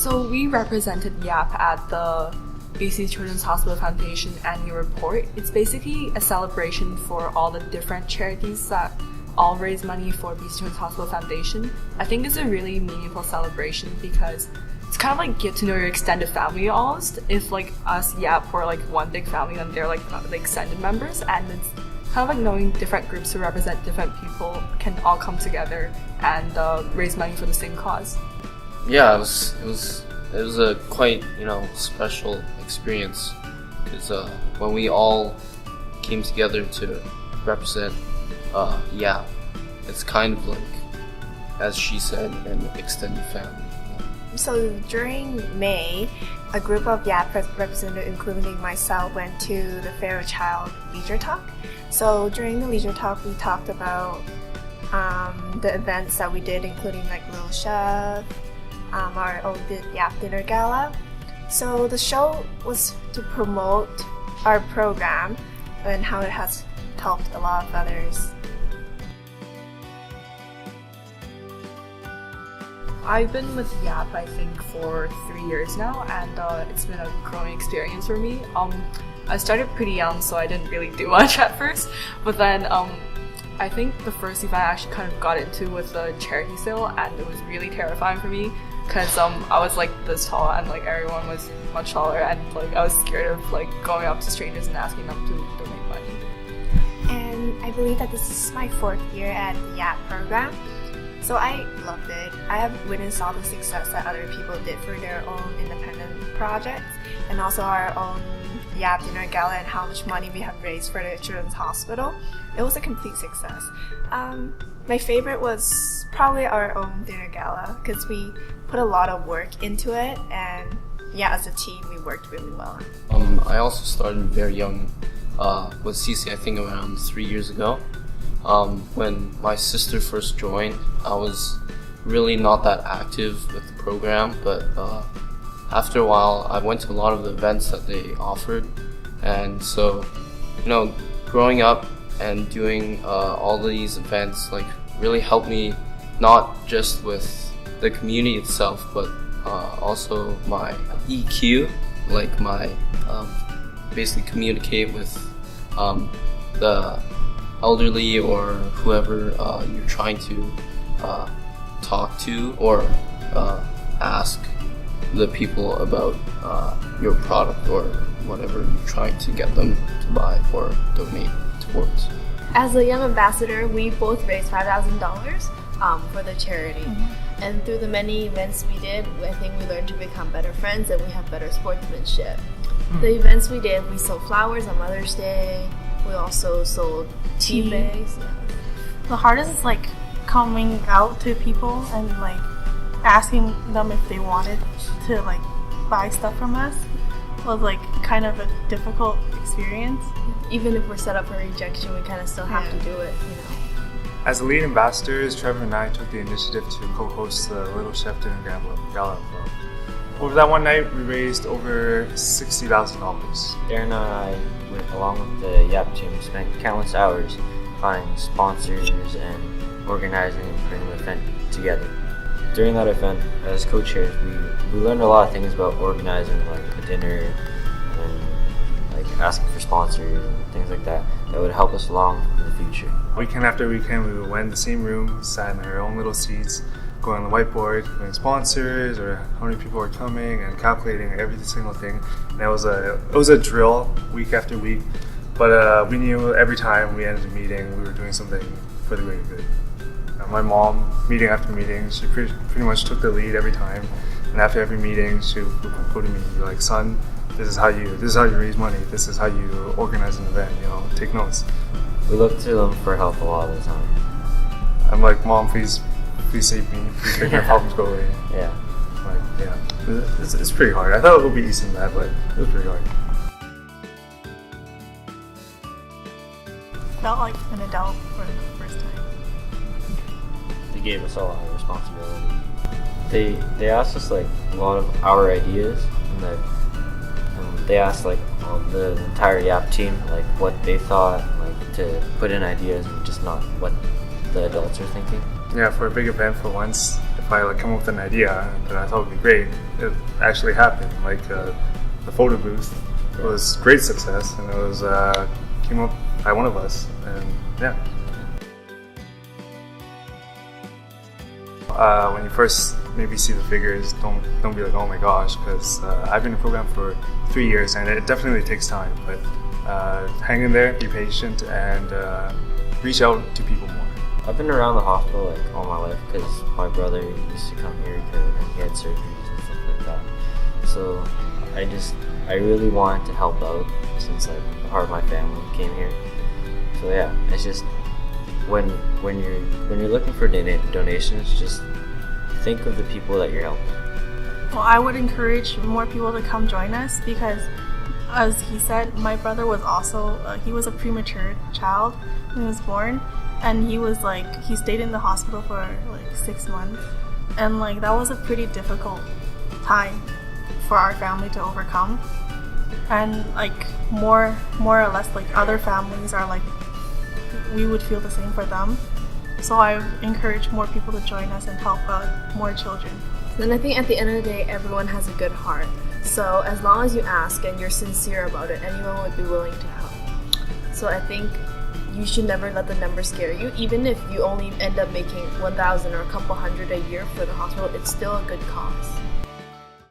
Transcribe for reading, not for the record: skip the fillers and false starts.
So we represented YAP at the BC Children's Hospital Foundation annual report. It's basically a celebration for all the different charities that all raise money for BC Children's Hospital Foundation. I think it's a really meaningful celebration because it's kind of like get to know your extended family almost. If like us YAP were like one big family, then they're like the extended members, and it's kind of like knowing different groups who represent different people can all come together and raise money for the same cause. Yeah, it was a quite special experience because when we all came together to represent YAP, it's kind of like, as she said, an extended family. So during May, a group of YAP representatives, including myself, went to the Fairchild Leisure Talk. So during the Leisure Talk, we talked about the events that we did, including like Little Chef, our own YAP dinner gala. So the show was to promote our program and how it has helped a lot of others. I've been with YAP I think for 3 years now, and it's been a growing experience for me. I started pretty young, so I didn't really do much at first, but then I think the first event I actually kind of got into was the charity sale, and it was really terrifying for me because I was like this tall and like everyone was much taller, and like I was scared of like going up to strangers and asking them to donate money. And I believe that this is my 4th year at the YAP program. So I loved it. I have witnessed all the success that other people did for their own independent projects, and also our own YAP dinner gala and how much money we have raised for the Children's Hospital. It was a complete success. My favorite was probably our own dinner gala because we put a lot of work into it, and yeah, as a team we worked really well. I also started very young with CC, I think around 3 years ago. When my sister first joined, I was really not that active with the program, but after a while I went to a lot of the events that they offered, and so growing up and doing all these events like really helped me, not just with the community itself, but also my EQ, like my basically communicate with the elderly or whoever you're trying to talk to, or ask the people about your product or whatever you're trying to get them to buy or donate towards. As a young ambassador, we both raised $5,000 for the charity. Mm-hmm. And through the many events we did, I think we learned to become better friends and we have better sportsmanship. Mm-hmm. The events we did, we sold flowers on Mother's Day. We also sold tea bags. Yeah. The hardest is like coming out to people and like asking them if they wanted to like buy stuff from us was like kind of a difficult experience. Even if we're set up for rejection, we kind of still have to do it, As the lead ambassadors, Trevor and I took the initiative to co-host the Little Chef Dinner Gala. Over that one night, we raised over $60,000. Darren and I, along with the YAP team, spent countless hours finding sponsors and organizing and putting the event together. During that event, as co-chairs, we learned a lot of things about organizing like a dinner and like asking for sponsors and things like that would help us along in the future. Weekend after weekend, we went in the same room, sat in our own little seats, going on the whiteboard, putting sponsors or how many people are coming, and calculating every single thing. And it was a drill week after week, but we knew every time we ended a meeting, we were doing something for the greater good. My mom, meeting after meeting, she pretty much took the lead every time. And after every meeting, she would go to me and be like, "Son, this is how you raise money. This is how you organize an event. Take notes." We look to them for help a lot of the time. I'm like, "Mom, please save me. Please make my problems go away." Yeah. It's pretty hard. I thought it would be easy than that, but it was pretty hard. Felt like an adult for the first time. They gave us a lot of responsibility. They asked us like a lot of our ideas, and they asked like the entire YAP team like what they thought, like to put in ideas and just not what the adults are thinking. Yeah, for a big event for once, if I come up with an idea that I thought would be great, it actually happened. Like the photo booth was great success, and it was came up by one of us, and yeah. When you first maybe see the figures, don't be like, oh my gosh, because I've been in the program for 3 years, and it definitely takes time. But hang in there, be patient, and reach out to people more. I've been around the hospital like all my life because my brother used to come here and he had surgeries and stuff like that. So I really wanted to help out since like part of my family came here. So yeah, it's just when you're looking for donations, just think of the people that you're helping. Well, I would encourage more people to come join us because, as he said, my brother was also he was a premature child when he was born, and he stayed in the hospital for like 6 months, and like that was a pretty difficult time for our family to overcome. And like more or less like other families are like, we would feel the same for them. So I encourage more people to join us and help out more children. Then I think at the end of the day, everyone has a good heart. So as long as you ask and you're sincere about it, anyone would be willing to help. So I think you should never let the numbers scare you. Even if you only end up making 1,000 or a couple hundred a year for the hospital, it's still a good cause.